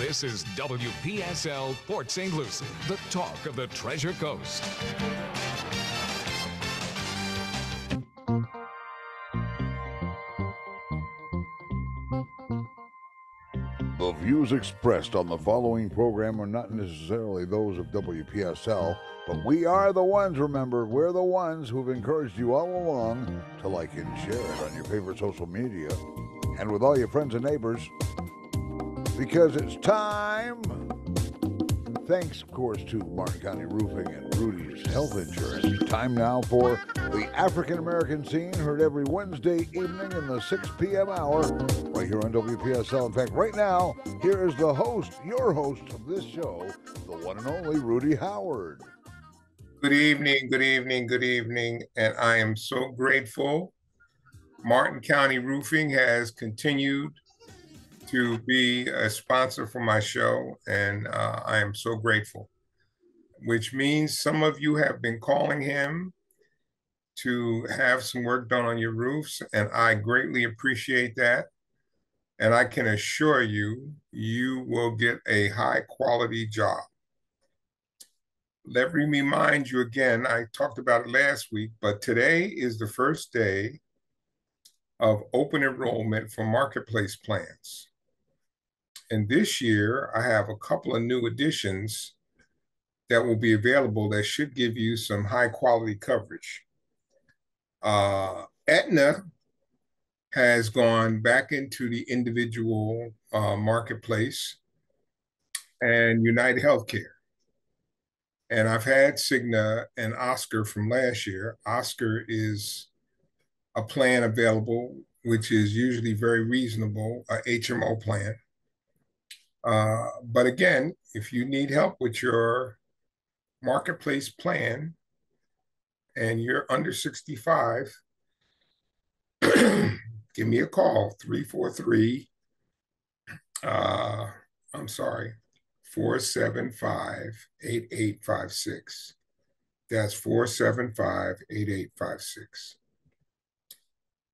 This is WPSL Port St. Lucie, the talk of the Treasure Coast. The views expressed on the following program are not necessarily those of WPSL, but we are the ones, remember, we're the ones who've encouraged you all along to like and share it on your favorite social media and with all your friends and neighbors, because it's time. Thanks, of course, to Martin County Roofing and Rudy's Health Insurance. Time now for the African American Scene, heard every Wednesday evening in the 6 p.m. hour, right here on WPSL. In fact, right now, here is the host, your host of this show, the one and only Rudy Howard. Good evening, good evening, good evening, and I am so grateful. Martin County Roofing has continued to be a sponsor for my show, and I am so grateful, which means some of you have been calling him to have some work done on your roofs, and I greatly appreciate that. And I can assure you, you will get a high quality job. Let me remind you again, I talked about it last week, but today is the first day of open enrollment for marketplace plans. And this year, I have a couple of new additions that will be available that should give you some high quality coverage. Aetna has gone back into the individual marketplace, and United Healthcare. And I've had Cigna and Oscar from last year. Oscar is a plan available, which is usually very reasonable, a HMO plan. But again, if you need help with your marketplace plan and you're under 65, give me a call, 475-8856. That's 475-8856.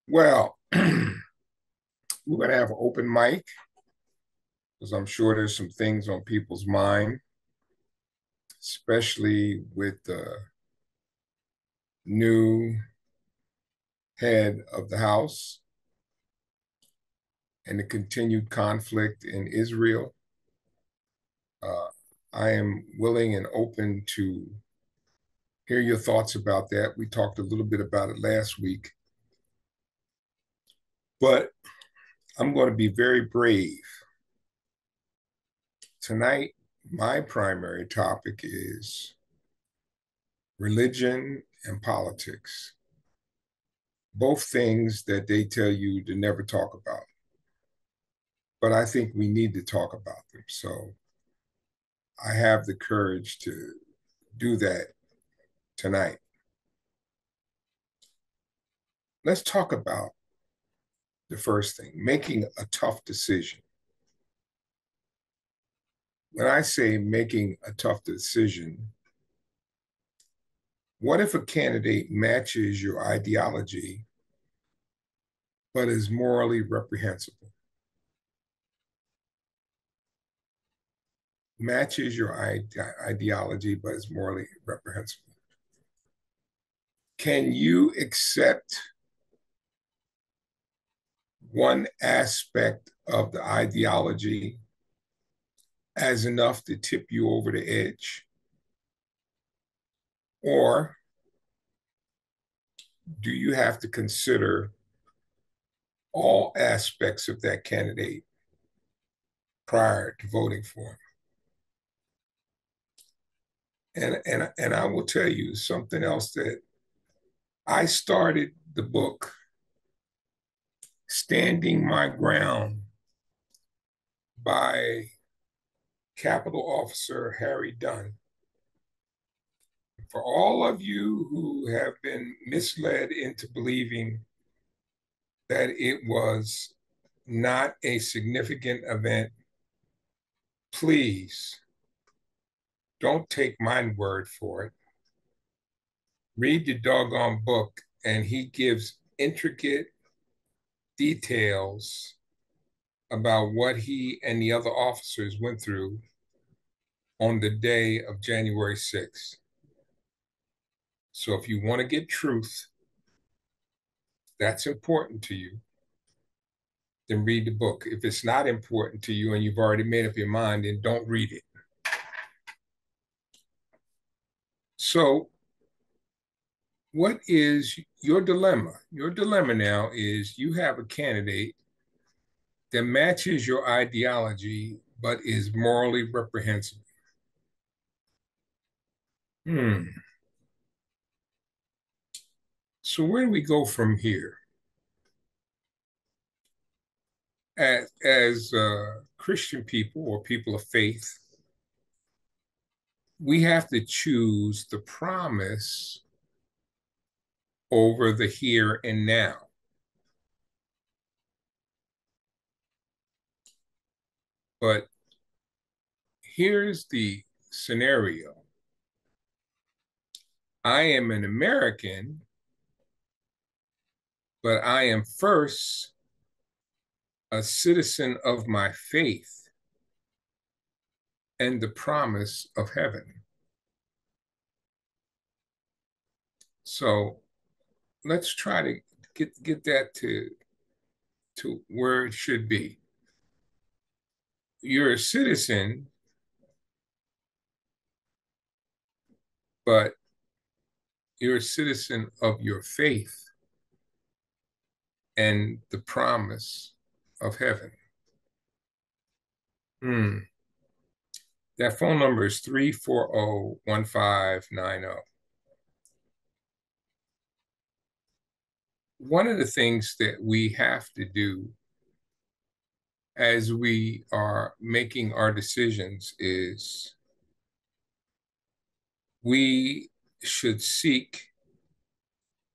Well, we're going to have an open mic because I'm sure there's some things on people's mind, especially with the new head of the House and the continued conflict in Israel. I am willing and open to hear your thoughts about that. We talked a little bit about it last week, but I'm going to be very brave. Tonight, my primary topic is religion and politics, both things that they tell you to never talk about. But I think we need to talk about them. So I have the courage to do that tonight. Let's talk about the first thing, making a tough decision. When I say making a tough decision, what if a candidate matches your ideology, but is morally reprehensible? Matches your ideology, but is morally reprehensible. Can you accept one aspect of the ideology as enough to tip you over the edge? Or do you have to consider all aspects of that candidate prior to voting for him? And I will tell you something else, that I started the book Standing My Ground by Capitol Officer Harry Dunn. For all of you who have been misled into believing that it was not a significant event, please don't take my word for it. Read the doggone book, and he gives intricate details about what he and the other officers went through on the day of January 6th. So if you want to get truth, that's important to you, then read the book. If it's not important to you and you've already made up your mind, then don't read it. So what is your dilemma? Your dilemma now is you have a candidate that matches your ideology, but is morally reprehensible. So where do we go from here? As Christian people or people of faith, we have to choose the promise over the here and now. But here's the scenario. I am an American, but I am first a citizen of my faith and the promise of heaven. So let's try to get that to where it should be. You're a citizen, but you're a citizen of your faith and the promise of heaven. That phone number is 340-1590. One of the things that we have to do as we are making our decisions is we should seek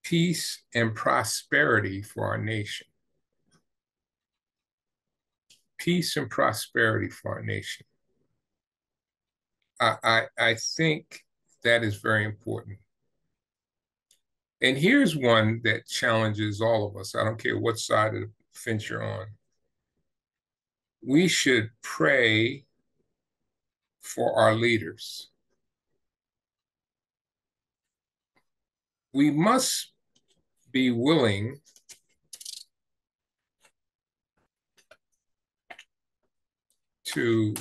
peace and prosperity for our nation. Peace and prosperity for our nation. I think that is very important. And here's one that challenges all of us. I don't care what side of the fence you're on. We should pray for our leaders. We must be willing to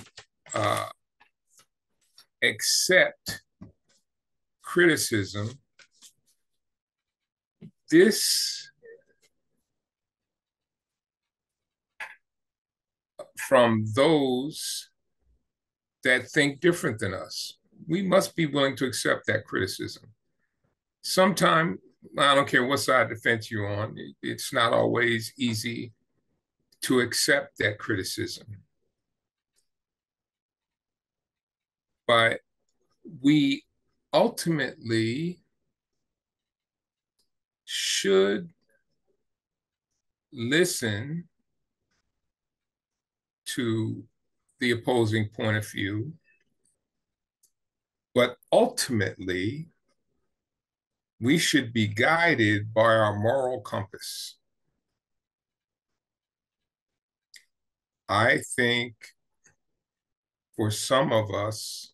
accept criticism. This from those that think different than us. We must be willing to accept that criticism. Sometimes, I don't care what side of the fence you're on, it's not always easy to accept that criticism. But we ultimately should listen to the opposing point of view, but ultimately we should be guided by our moral compass. I think for some of us,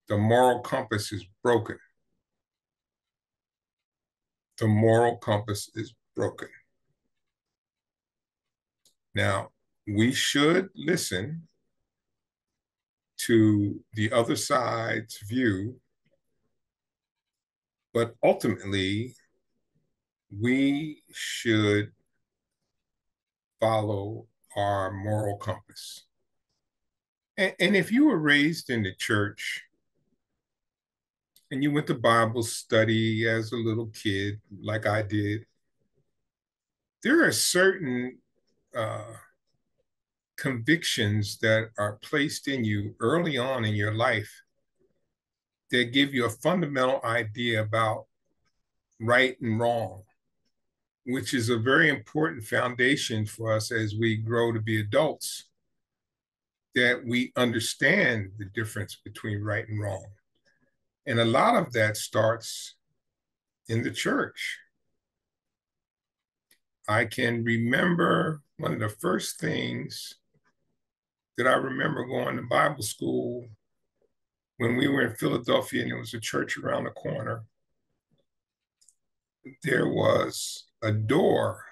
the moral compass is broken. The moral compass is broken. Now, we should listen to the other side's view, but ultimately, we should follow our moral compass. And if you were raised in the church and you went to Bible study as a little kid, like I did, there are certain convictions that are placed in you early on in your life that give you a fundamental idea about right and wrong, which is a very important foundation for us as we grow to be adults, that we understand the difference between right and wrong. And a lot of that starts in the church. I can remember one of the first things that I remember going to Bible school when we were in Philadelphia and there was a church around the corner. There was a door,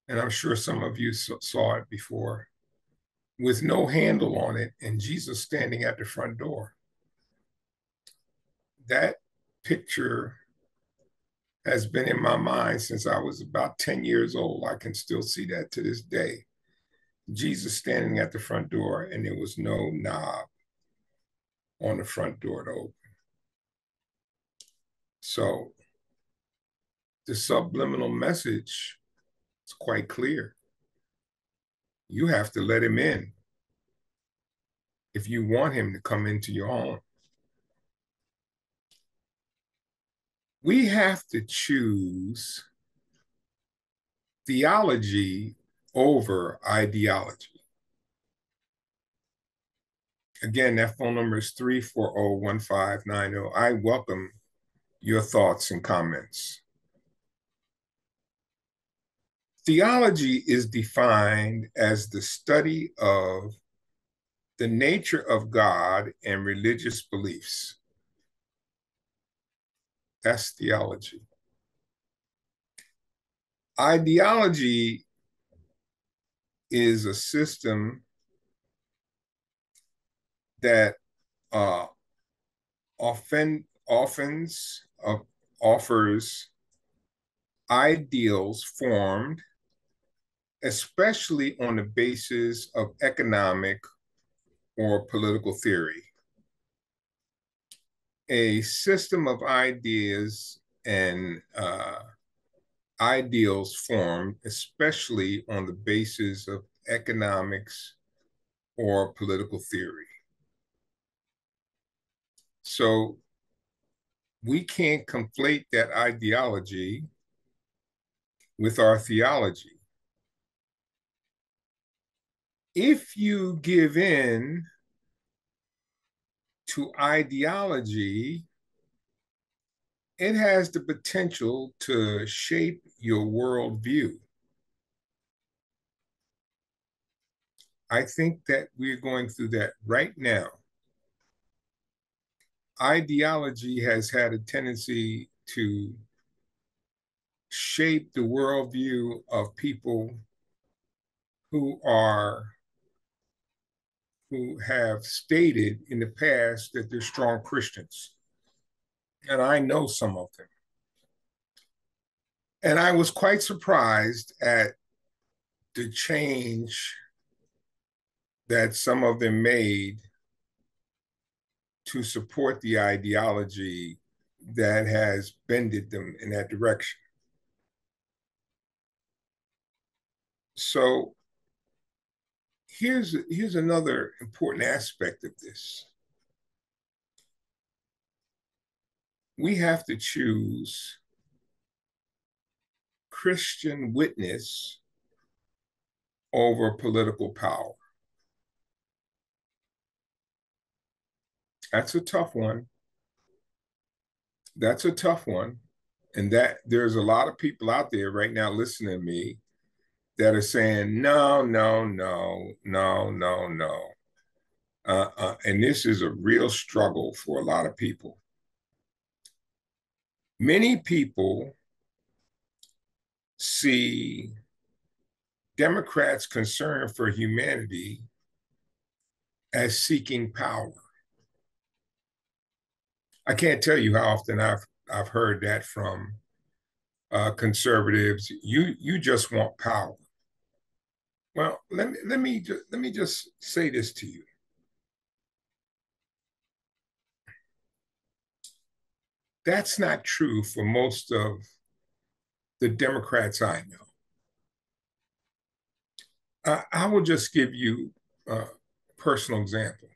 and I'm sure some of you saw it before, with no handle on it and Jesus standing at the front door. That picture has been in my mind since I was about 10 years old. I can still see that to this day. Jesus standing at the front door, and there was no knob on the front door to open. So the subliminal message is quite clear. You have to let him in if you want him to come into your home. We have to choose theology over ideology. Again, that phone number is 340-1590. I welcome your thoughts and comments. Theology is defined as the study of the nature of God and religious beliefs. That's theology. Ideology is a system that offers ideals formed especially on the basis of economic or political theory. A system of ideas and ideals formed especially on the basis of economics or political theory. So we can't conflate that ideology with our theology. If you give in to ideology, it has the potential to shape your worldview. I think that we're going through that right now. Ideology has had a tendency to shape the worldview of people who have stated in the past that they're strong Christians. And I know some of them. And I was quite surprised at the change that some of them made to support the ideology that has bended them in that direction. So here's another important aspect of this. We have to choose Christian witness over political power. That's a tough one. That's a tough one. And that there's a lot of people out there right now listening to me that are saying, no, no, no, no, no, no. And this is a real struggle for a lot of people. Many people see Democrats' concern for humanity as seeking power. I can't tell you how often I've heard that from conservatives. You just want power. Well, let me just say this to you. That's not true for most of the Democrats I know. I will just give you a personal example.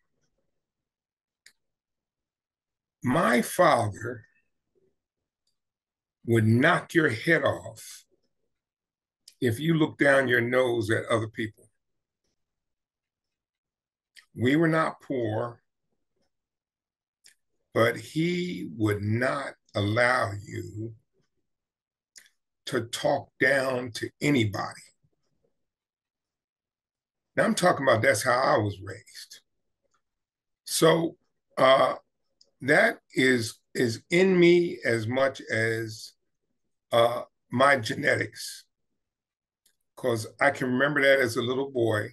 My father would knock your head off if you look down your nose at other people. We were not poor, but he would not allow you to talk down to anybody. Now I'm talking about that's how I was raised. So that is in me as much as my genetics, because I can remember that as a little boy.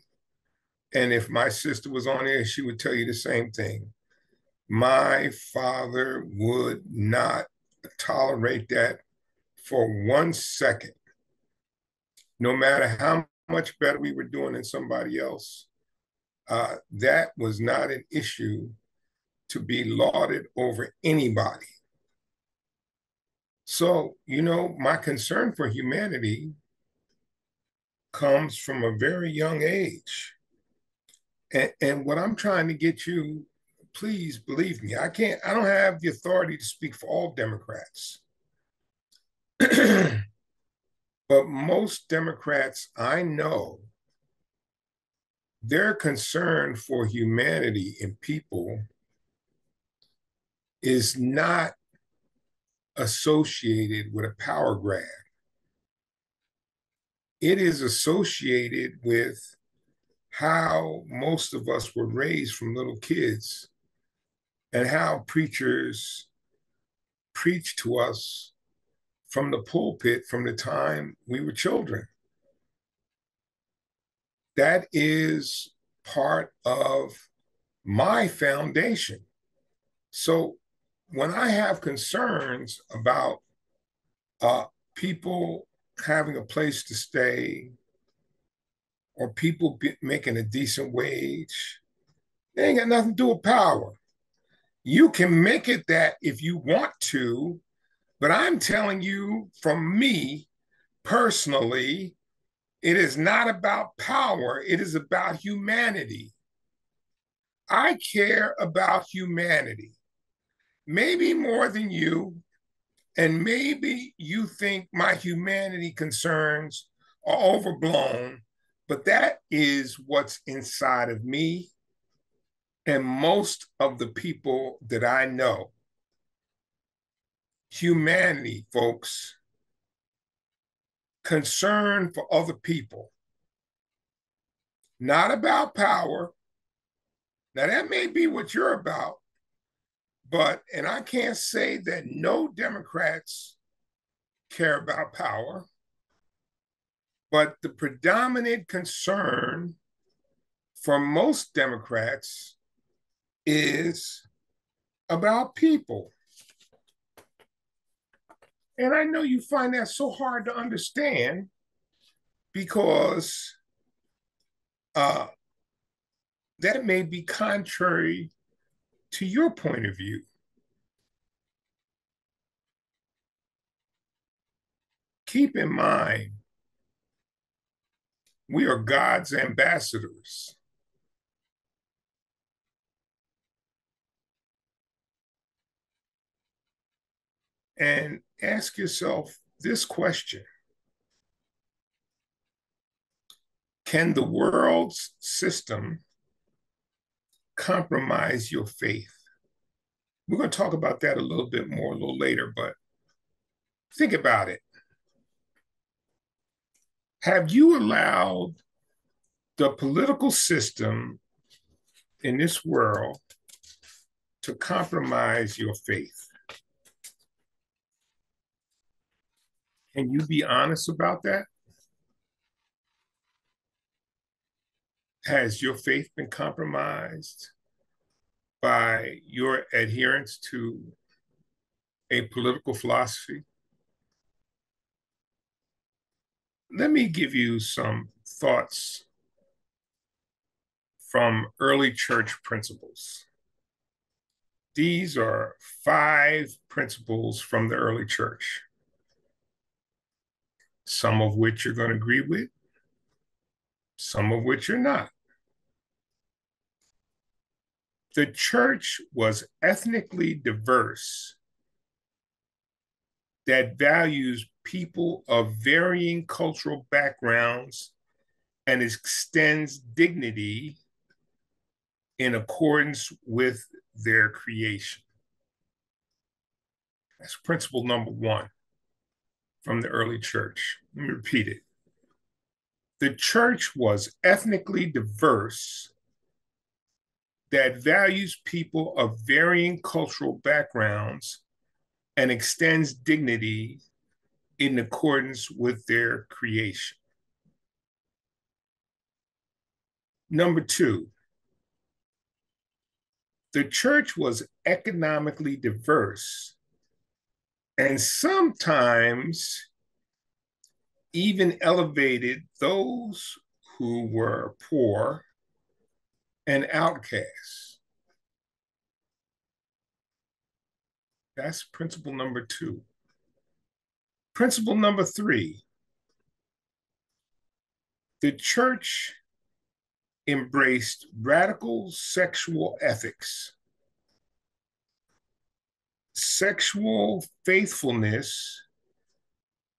And if my sister was on there, she would tell you the same thing. My father would not tolerate that for 1 second. No matter how much better we were doing than somebody else, that was not an issue to be lauded over anybody. So, my concern for humanity comes from a very young age. And what I'm trying to get you, please believe me, I don't have the authority to speak for all Democrats. But most Democrats I know, their concern for humanity and people is not associated with a power grab. It is associated with how most of us were raised from little kids and how preachers preach to us from the pulpit from the time we were children. That is part of my foundation. So when I have concerns about people having a place to stay or people making a decent wage, they ain't got nothing to do with power. You can make it that if you want to, but I'm telling you from me personally, it is not about power. It is about humanity. I care about humanity, maybe more than you. And maybe you think my humanity concerns are overblown, but that is what's inside of me and most of the people that I know. Humanity, folks, concern for other people, not about power. Now, that may be what you're about, and I can't say that no Democrats care about power, but the predominant concern for most Democrats is about people. And I know you find that so hard to understand because that may be contrary to your point of view. Keep in mind, we are God's ambassadors. And ask yourself this question: can the world's system compromise your faith? We're going to talk about that a little bit more a little later, but think about it. Have you allowed the political system in this world to compromise your faith? Can you be honest about that? Has your faith been compromised by your adherence to a political philosophy? Let me give you some thoughts from early church principles. These are 5 principles from the early church, some of which you're going to agree with, some of which you're not. The church was ethnically diverse, that values people of varying cultural backgrounds and extends dignity in accordance with their creation. That's principle number 1. from the early church. Let me repeat it. The church was ethnically diverse that values people of varying cultural backgrounds and extends dignity in accordance with their creation. Number two, the church was economically diverse and sometimes even elevated those who were poor and outcasts. That's principle number two. Principle number three, the church embraced radical sexual ethics, sexual faithfulness,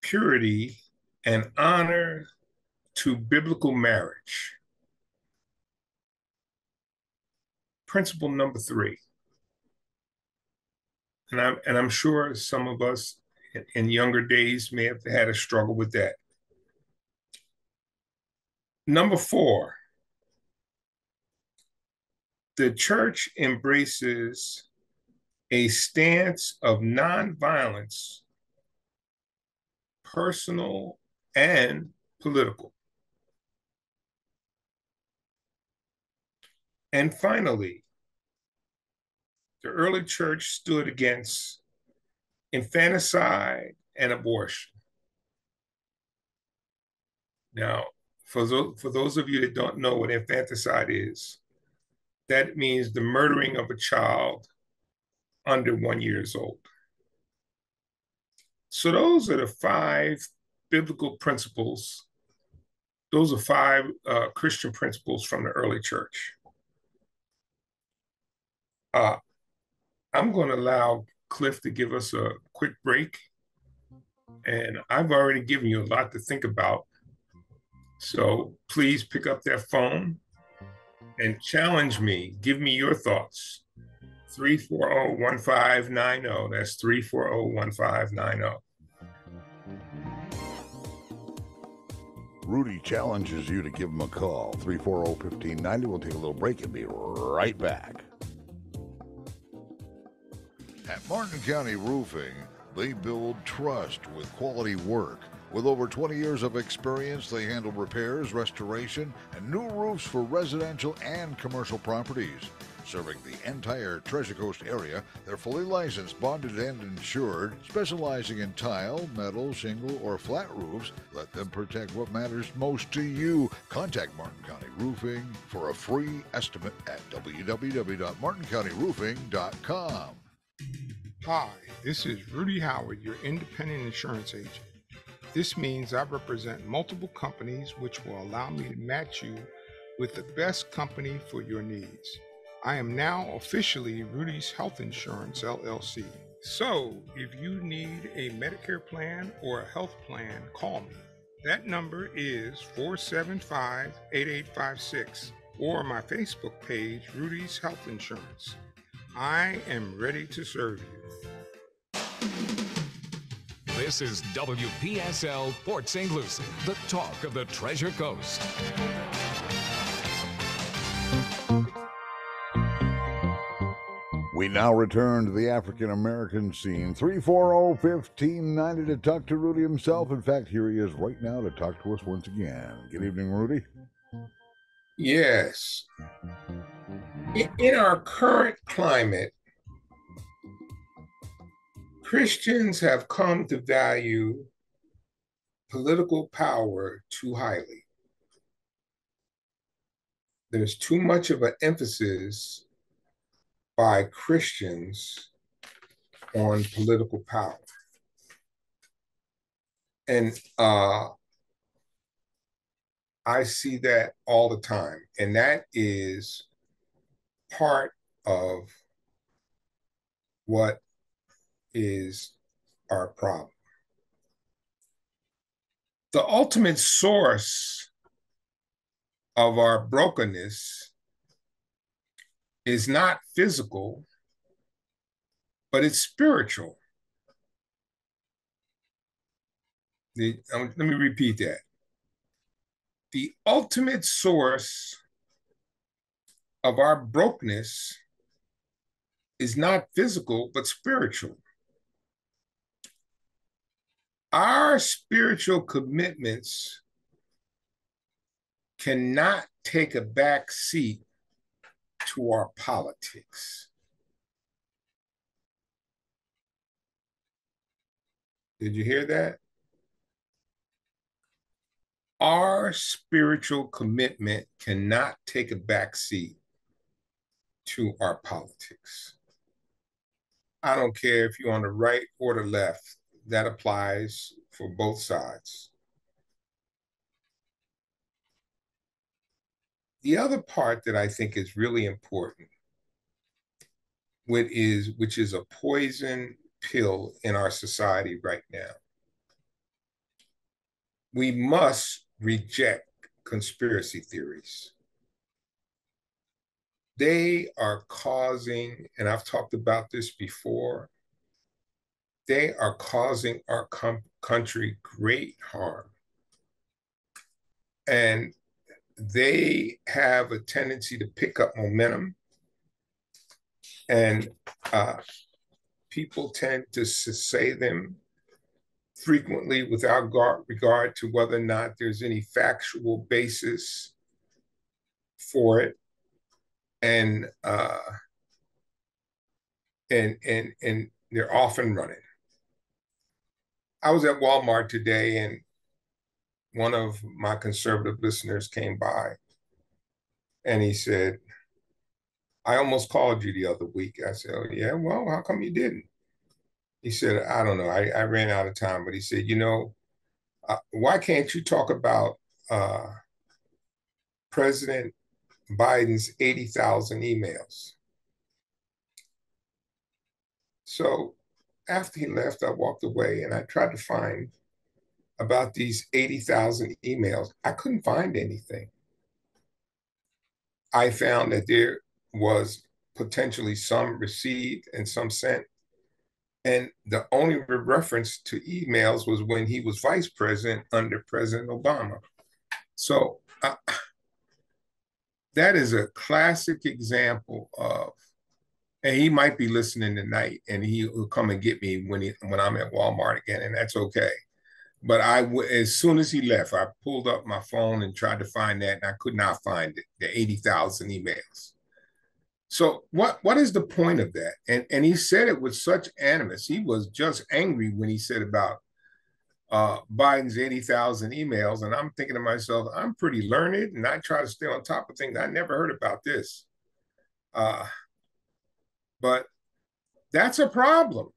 purity, and honor to biblical marriage. Principle number three, and I'm sure some of us in younger days may have had a struggle with that. Number four, the church embraces a stance of nonviolence, personal and political. And finally, the early church stood against infanticide and abortion. Now, for those of you that don't know what infanticide is, that means the murdering of a child under 1 year old. So those are the five biblical principles. Those are five Christian principles from the early church. I'm going to allow Cliff to give us a quick break. And I've already given you a lot to think about. So please pick up that phone and challenge me. Give me your thoughts. 340-1590. That's 340-1590. Rudy challenges you to give him a call. 340-1590. We'll take a little break and be right back. At Martin County Roofing, they build trust with quality work. With over 20 years of experience, they handle repairs, restoration, and new roofs for residential and commercial properties. Serving the entire Treasure Coast area, they're fully licensed, bonded, and insured, specializing in tile, metal, shingle, or flat roofs. Let them protect what matters most to you. Contact Martin County Roofing for a free estimate at www.martincountyroofing.com. Hi, this is Rudy Howard, your independent insurance agent. This means I represent multiple companies which will allow me to match you with the best company for your needs. I am now officially Rudy's Health Insurance, LLC. So, if you need a Medicare plan or a health plan, call me. That number is 475-8856 or my Facebook page, Rudy's Health Insurance. I am ready to serve you. This is WPSL Port St. Lucie, the talk of the Treasure Coast. We now return to the African American scene. 340-1590 to talk to Rudy himself. In fact, here he is right now to talk to us once again. Good evening, Rudy. Yes. In our current climate, Christians have come to value political power too highly. There's too much of an emphasis by Christians on political power. And I see that all the time. And that is part of what is our problem. The ultimate source of our brokenness is not physical, but it's spiritual. Let me repeat that. The ultimate source of our brokenness is not physical, but spiritual. Our spiritual commitments cannot take a back seat to our politics. Did you hear that? Our spiritual commitment cannot take a back seat to our politics. I don't care if you're on the right or the left, that applies for both sides. The other part that I think is really important, which is a poison pill in our society right now. We must reject conspiracy theories. They are causing, and I've talked about this before, they are causing our country great harm. And they have a tendency to pick up momentum. And people tend to say them frequently without regard to whether or not there's any factual basis for it. And they're often running. I was at Walmart today, and one of my conservative listeners came by, and he said, "I almost called you the other week." I said, "Oh, yeah, well, how come you didn't?" He said, "I don't know. I ran out of time." But he said, why can't you talk about President Biden's 80,000 emails? So after he left, I walked away and I tried to find about these 80,000 emails. I couldn't find anything. I found that there was potentially some received and some sent. And the only reference to emails was when he was vice president under President Obama. So that is a classic example of, and he might be listening tonight, and he will come and get me when I'm at Walmart again, and that's okay. But as soon as he left, I pulled up my phone and tried to find that, and I could not find it, the 80,000 emails. So what is the point of that? And he said it with such animus. He was just angry when he said about Biden's 80,000 emails. And I'm thinking to myself, I'm pretty learned, and I try to stay on top of things. I never heard about this. But that's a problem,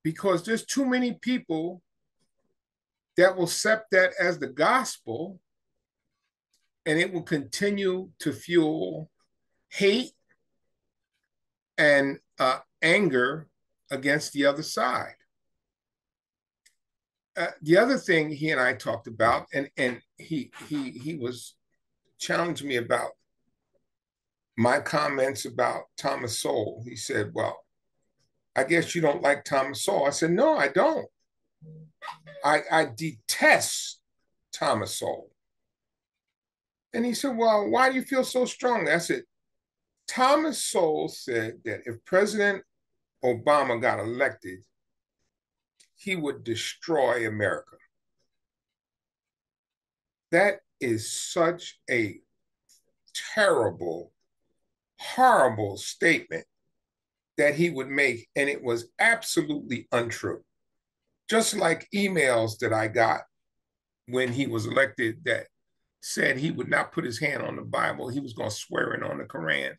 because there's too many people that will accept that as the gospel, and it will continue to fuel hate and anger against the other side. The other thing he and I talked about, and he was challenging me about my comments about Thomas Sowell. He said, "Well, I guess you don't like Thomas Sowell." I said, "No, I don't. I detest Thomas Sowell." And he said, "Well, why do you feel so strongly?" I said, Thomas Sowell said that if President Obama got elected, he would destroy America. That is such a terrible, horrible statement that he would make, and it was absolutely untrue. Just like emails that I got when he was elected that said he would not put his hand on the Bible, he was going to swear in on the Quran.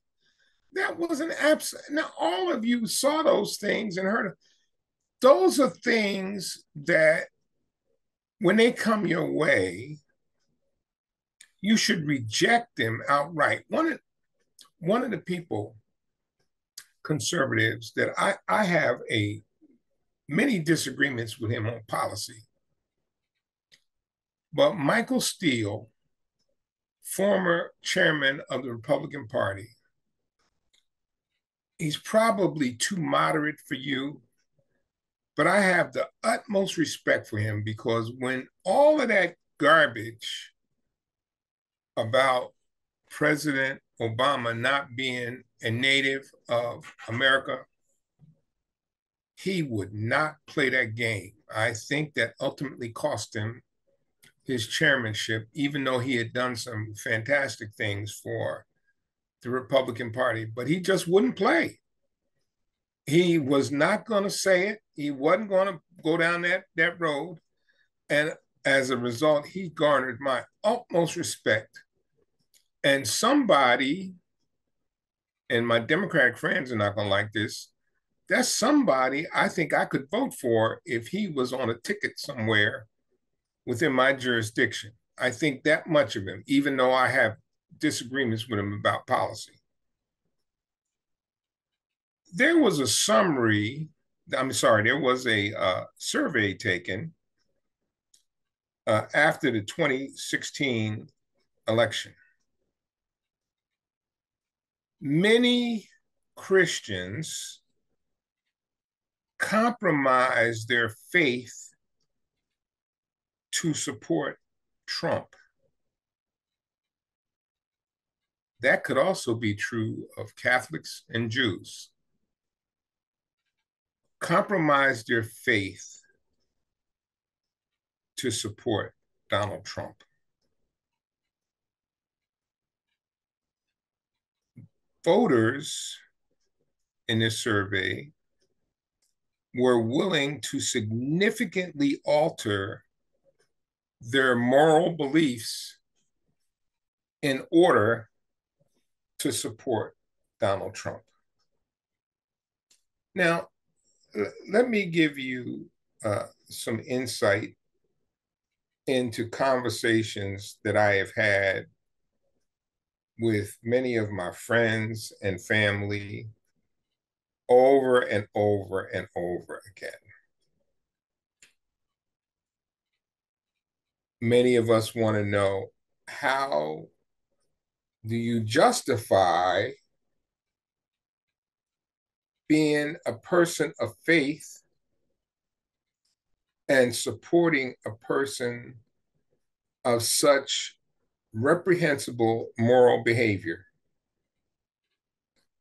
That was an absolute. Now, all of you saw those things and heard. Those are things that, when they come your way, you should reject them outright. One of the people, conservatives, that I have many disagreements with him on policy, but Michael Steele, former chairman of the Republican Party, he's probably too moderate for you, But I have the utmost respect for him because when all of that garbage about President Obama not being a native of America, he would not play that game. I think that ultimately cost him his chairmanship, even though he had done some fantastic things for the Republican Party, but he just wouldn't play. He was not going to say it. He wasn't going to go down that road. And as a result, he garnered my utmost respect. And somebody, and my Democratic friends are not going to like this, that's somebody I think I could vote for if he was on a ticket somewhere within my jurisdiction. I think that much of him, even though I have disagreements with him about policy. There was a survey taken after the 2016 election. Many Christians compromised their faith to support Trump. That could also be true of Catholics and Jews. Compromised their faith to support Donald Trump. Voters in this survey were willing to significantly alter their moral beliefs in order to support Donald Trump. Now, let me give you some insight into conversations that I have had with many of my friends and family over and over and over again. Many of us want to know, how do you justify being a person of faith and supporting a person of such reprehensible moral behavior?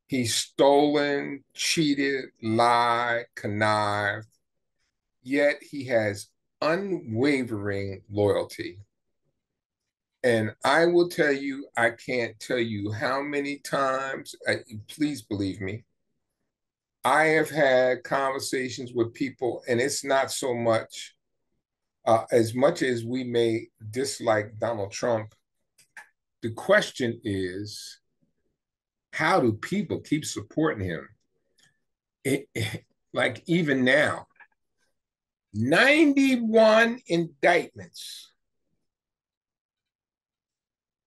He's stolen, cheated, lied, connived, yet he has unwavering loyalty. And I will tell you, I can't tell you how many times, please believe me, I have had conversations with people, and it's not so much, as much as we may dislike Donald Trump, the question is, how do people keep supporting him? Like even now, 91 indictments,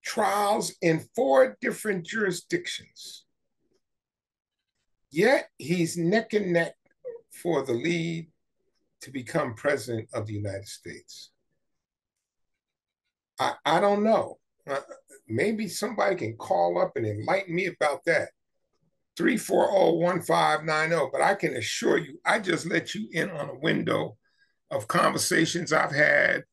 trials in 4 different jurisdictions. Yet he's neck and neck for the lead to become president of the United States. I don't know. Maybe somebody can call up and enlighten me about that. 340-1590. But I can assure you, I just let you in on a window of conversations I've had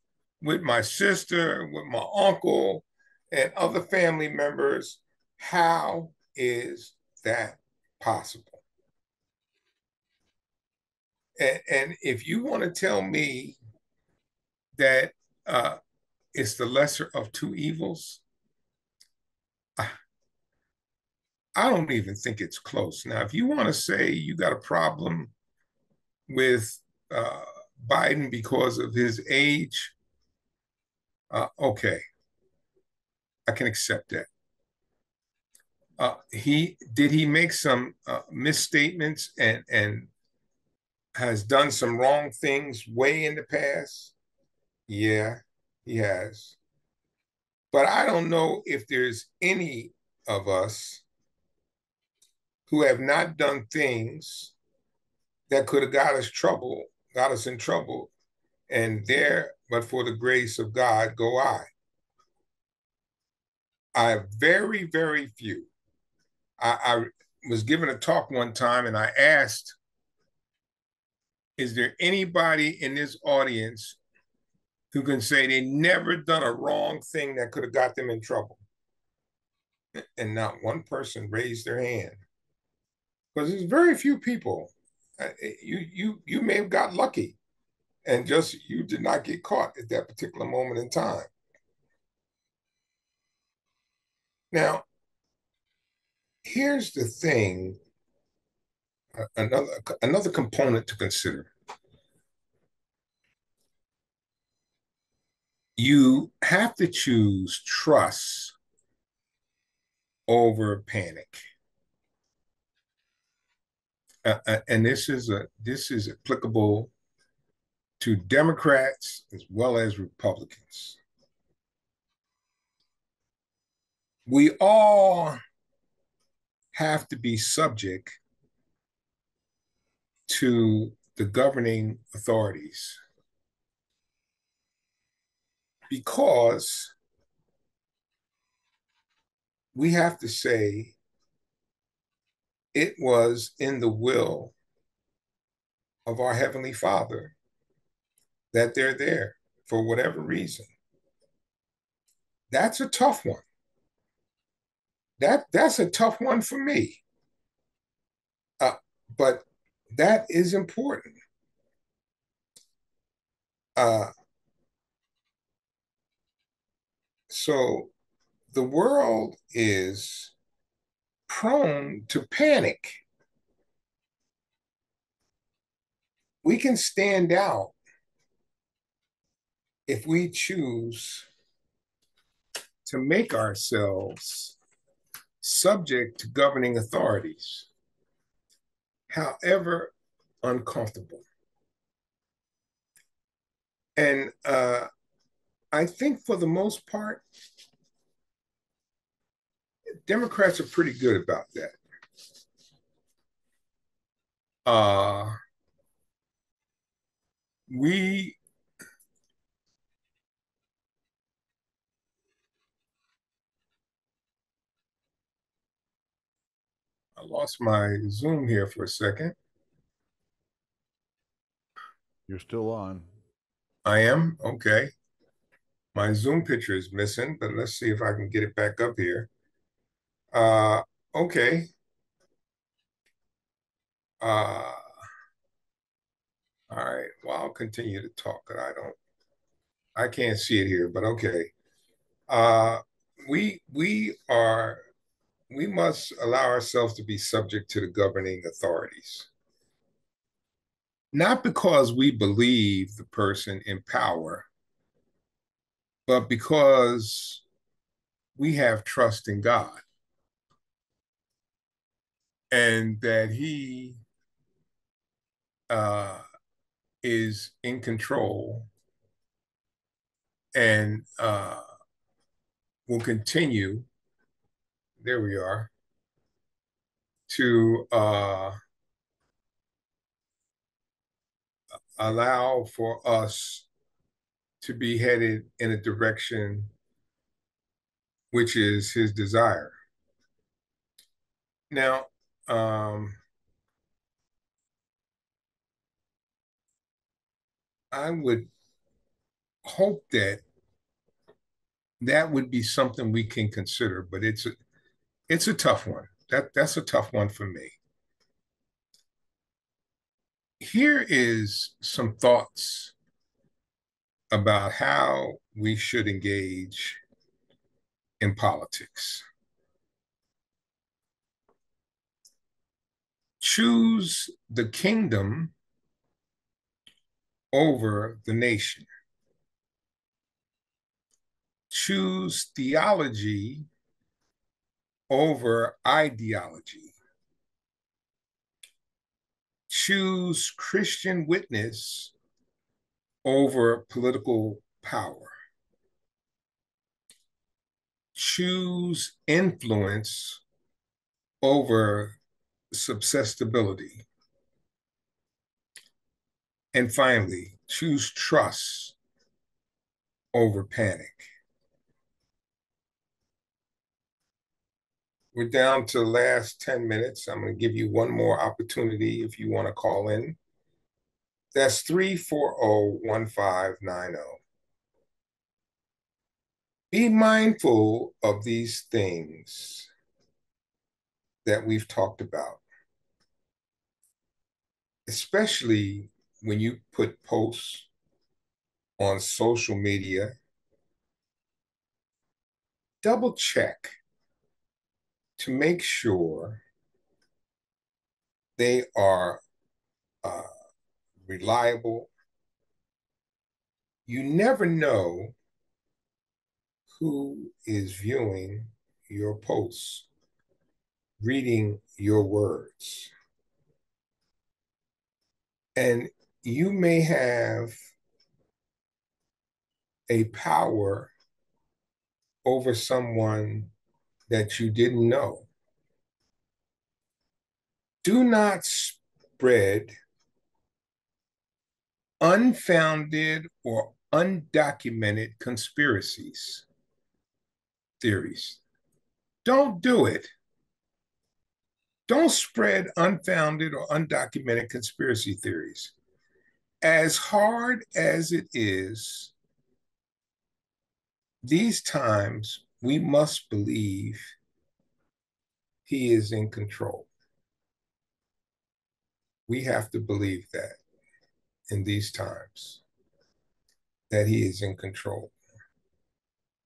with my sister, with my uncle, and other family members. How is that possible? And if you want to tell me that it's the lesser of 2 evils, I don't even think it's close. Now, if you want to say you got a problem with Biden because of his age, okay, I can accept that. Did he make some misstatements and has done some wrong things way in the past? Yeah, he has. But I don't know if there's any of us who have not done things that could have got us in trouble, and there, but for the grace of God, go I. I have very, very few. I was given a talk one time, and I asked is there anybody in this audience who can say they never done a wrong thing that could have got them in trouble? And not one person raised their hand. Because there's very few people. You may have got lucky and just you did not get caught at that particular moment in time. Now, here's the thing, another component to consider. You have to choose trust over panic. And this is applicable to Democrats as well as Republicans. We all have to be subject to the governing authorities because we have to say it was in the will of our Heavenly Father that they're there for whatever reason. That's a tough one. That's a tough one for me. But that is important. So the world is prone to panic. We can stand out if we choose to make ourselves subject to governing authorities, however uncomfortable. And I think for the most part, Democrats are pretty good about that. I lost my Zoom here for a second. You're still on. I am? Okay. My Zoom picture is missing, but let's see if I can get it back up here. Okay. All right. Well, I'll continue to talk. I can't see it here, but okay. We must allow ourselves to be subject to the governing authorities. Not because we believe the person in power, but because we have trust in God and that He is in control and will continue, there we are, to allow for us to be headed in a direction which is His desire. Now, I would hope that would be something we can consider, but it's a tough one. That's a tough one for me. Here is some thoughts about how we should engage in politics. Choose the kingdom over the nation. Choose theology over ideology. Choose Christian witness over political power. Choose influence over susceptibility. And finally, choose trust over panic. We're down to the last 10 minutes. I'm going to give you one more opportunity if you want to call in. That's 340-1590. Be mindful of these things that we've talked about, especially when you put posts on social media. Double check to make sure they are reliable. You never know who is viewing your posts, reading your words. And you may have a power over someone that you didn't know. Do not spread unfounded or undocumented conspiracies, theories. Don't do it. Don't spread unfounded or undocumented conspiracy theories. As hard as it is, these times we must believe he is in control. We have to believe that in these times, that he is in control.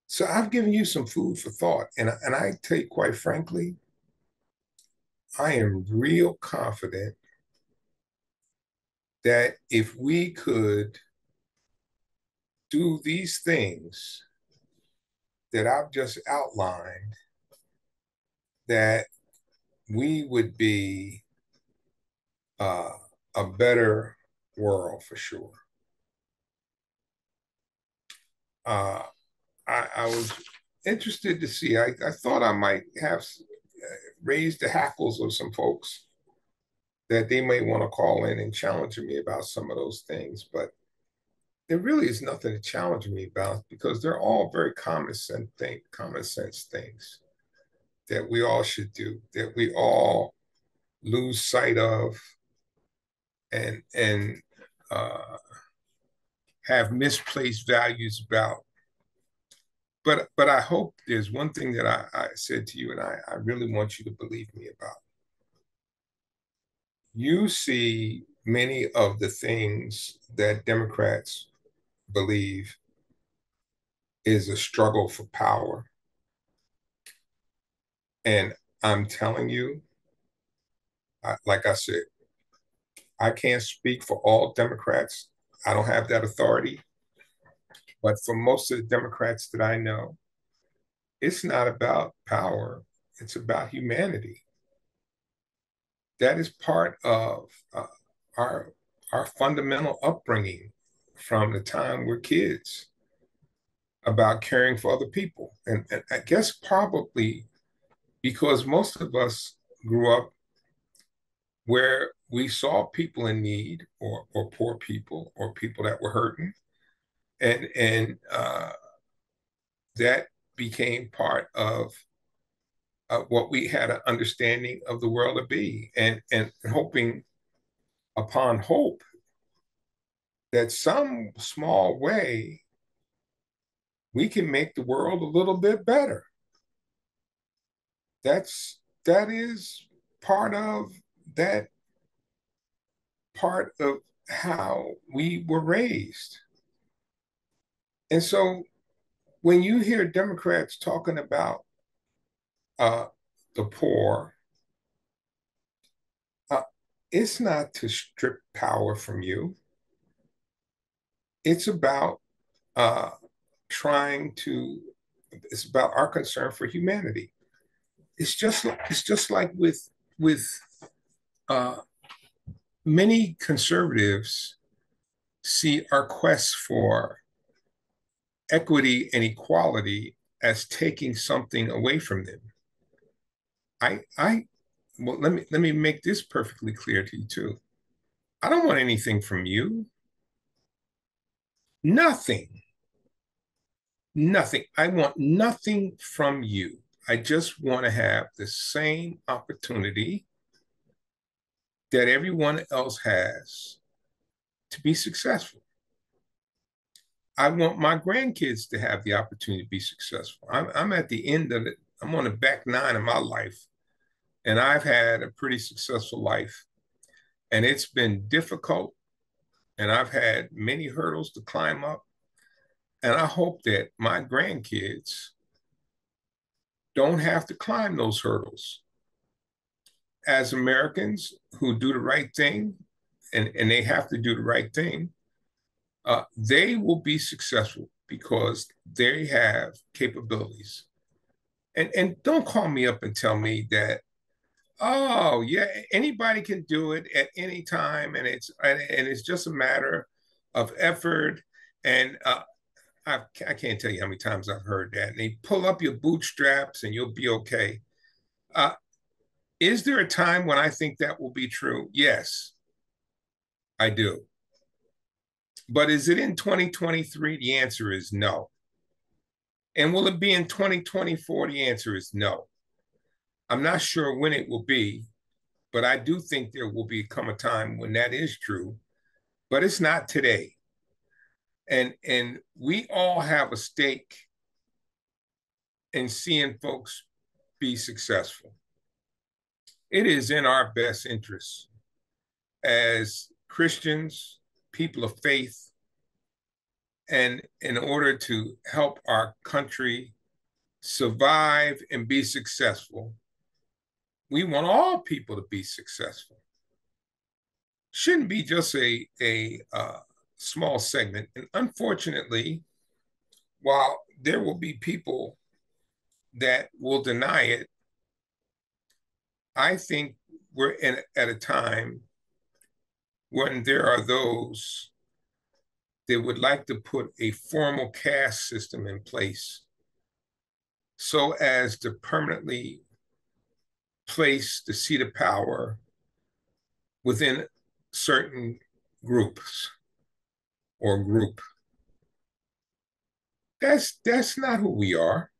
So I've given you some food for thought. And I tell you, quite frankly, I am real confident that if we could do these things that I've just outlined, that we would be a better world for sure. I was interested to see, I thought I might have raised the hackles of some folks that they may want to call in and challenge me about some of those things, but there really is nothing to challenge me about because they're all very common sense things that we all should do, that we all lose sight of and have misplaced values about. But I hope there's one thing that I said to you, and I really want you to believe me about. You see many of the things that Democrats believe is a struggle for power. And I'm telling you, like I said, I can't speak for all Democrats. I don't have that authority. But for most of the Democrats that I know, it's not about power. It's about humanity. That is part of our fundamental upbringing from the time we're kids, about caring for other people. And I guess probably because most of us grew up where we saw people in need, or poor people, or people that were hurting, and that became part of what we had an understanding of the world to be, and hoping upon hope that some small way we can make the world a little bit better. That is part of how we were raised. And so when you hear Democrats talking about the poor, it's not to strip power from you. It's about it's about our concern for humanity. It's just like with many conservatives see our quest for equity and equality as taking something away from them. Well, let me make this perfectly clear to you too. I don't want anything from you. Nothing. Nothing. I want nothing from you. I just want to have the same opportunity that everyone else has to be successful. I want my grandkids to have the opportunity to be successful. I'm at the end of it. I'm on the back nine of my life, and I've had a pretty successful life. And it's been difficult, and I've had many hurdles to climb up. And I hope that my grandkids don't have to climb those hurdles. As Americans who do the right thing, and they have to do the right thing, they will be successful because they have capabilities. And don't call me up and tell me that, oh yeah, anybody can do it at any time, and it's just a matter of effort. And I can't tell you how many times I've heard that. And they pull up your bootstraps and you'll be okay. Is there a time when I think that will be true? Yes, I do. But is it in 2023? The answer is no. And will it be in 2024? The answer is no. I'm not sure when it will be, but I do think there will become a time when that is true, but it's not today. And we all have a stake in seeing folks be successful. It is in our best interest as Christians, people of faith, and in order to help our country survive and be successful, we want all people to be successful. Shouldn't be just a small segment. And unfortunately, while there will be people that will deny it, I think we're at a time when there are those that would like to put a formal caste system in place so as to permanently place the seat of power within certain groups or group. That's not who we are.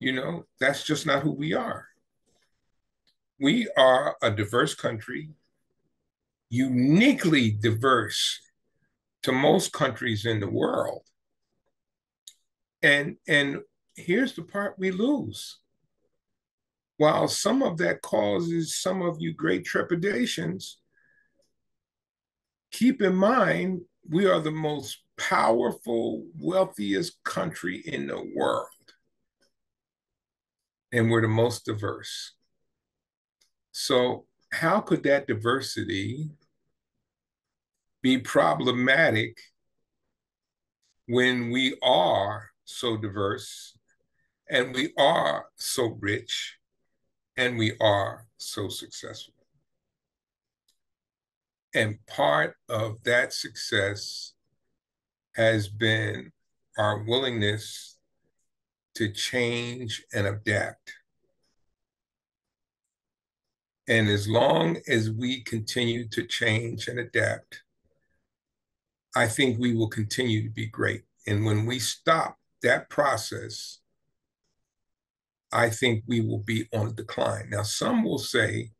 You know, that's just not who we are. We are a diverse country, uniquely diverse to most countries in the world. And here's the part we lose. While some of that causes some of you great trepidations, keep in mind, we are the most powerful, wealthiest country in the world. And we're the most diverse. So how could that diversity be problematic when we are so diverse and we are so rich and we are so successful? And part of that success has been our willingness to change and adapt. And as long as we continue to change and adapt, I think we will continue to be great. And when we stop that process, I think we will be on a decline. Now, some will say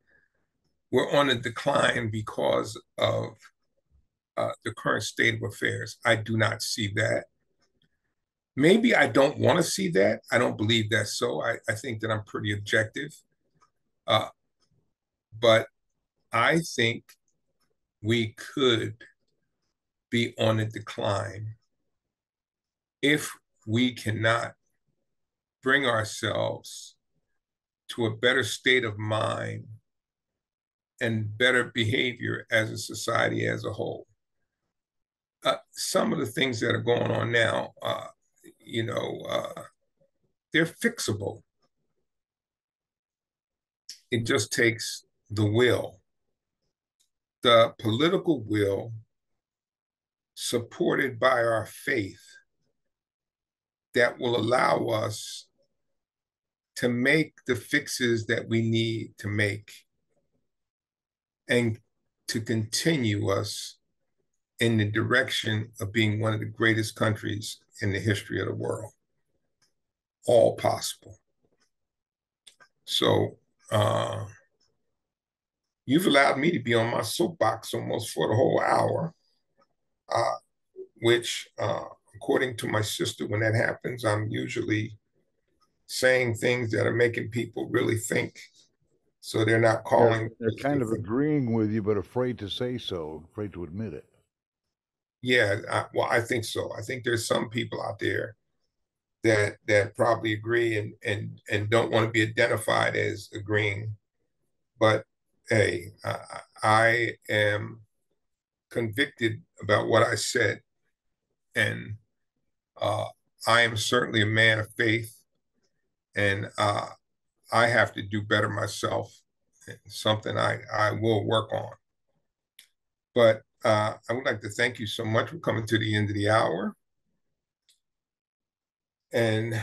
we're on a decline because of the current state of affairs. I do not see that. Maybe I don't want to see that. I don't believe that's so. I think that I'm pretty objective. But I think we could be on a decline if we cannot bring ourselves to a better state of mind and better behavior as a society as a whole. Some of the things that are going on now, they're fixable. It just takes the will, the political will supported by our faith that will allow us to make the fixes that we need to make and to continue us in the direction of being one of the greatest countries in the history of the world. All possible. So you've allowed me to be on my soapbox almost for the whole hour, which, according to my sister, when that happens, I'm usually saying things that are making people really think. So they're not calling. They're kind of agreeing with you, but afraid to say so, afraid to admit it. Yeah, well, I think so. I think there's some people out there that probably agree and don't want to be identified as agreeing. But hey, I am convicted about what I said, and I am certainly a man of faith, and I have to do better myself. Something I will work on. But I would like to thank you so much for coming to the end of the hour. And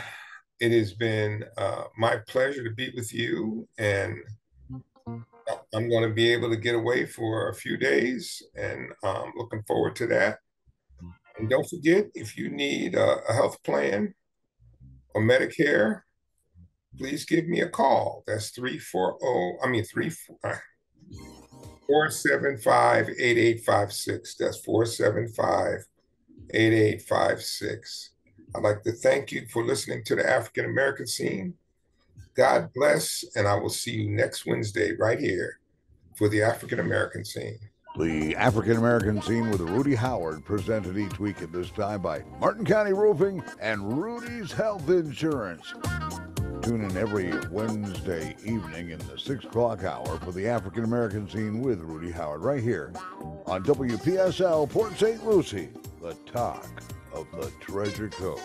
it has been my pleasure to be with you. And I'm going to be able to get away for a few days, and I'm looking forward to that. And don't forget, if you need a health plan or Medicare, please give me a call. That's 475-8856. That's 475-8856. I'd like to thank you for listening to the African American Scene. God bless, and I will see you next Wednesday right here for the African American Scene. The African American Scene with Rudy Howard, presented each week at this time by Martin County Roofing and Rudy's Health Insurance. Tune in every Wednesday evening in the 6 o'clock hour for the African American Scene with Rudy Howard, right here on WPSL Port St. Lucie, the talk of the Treasure Coast.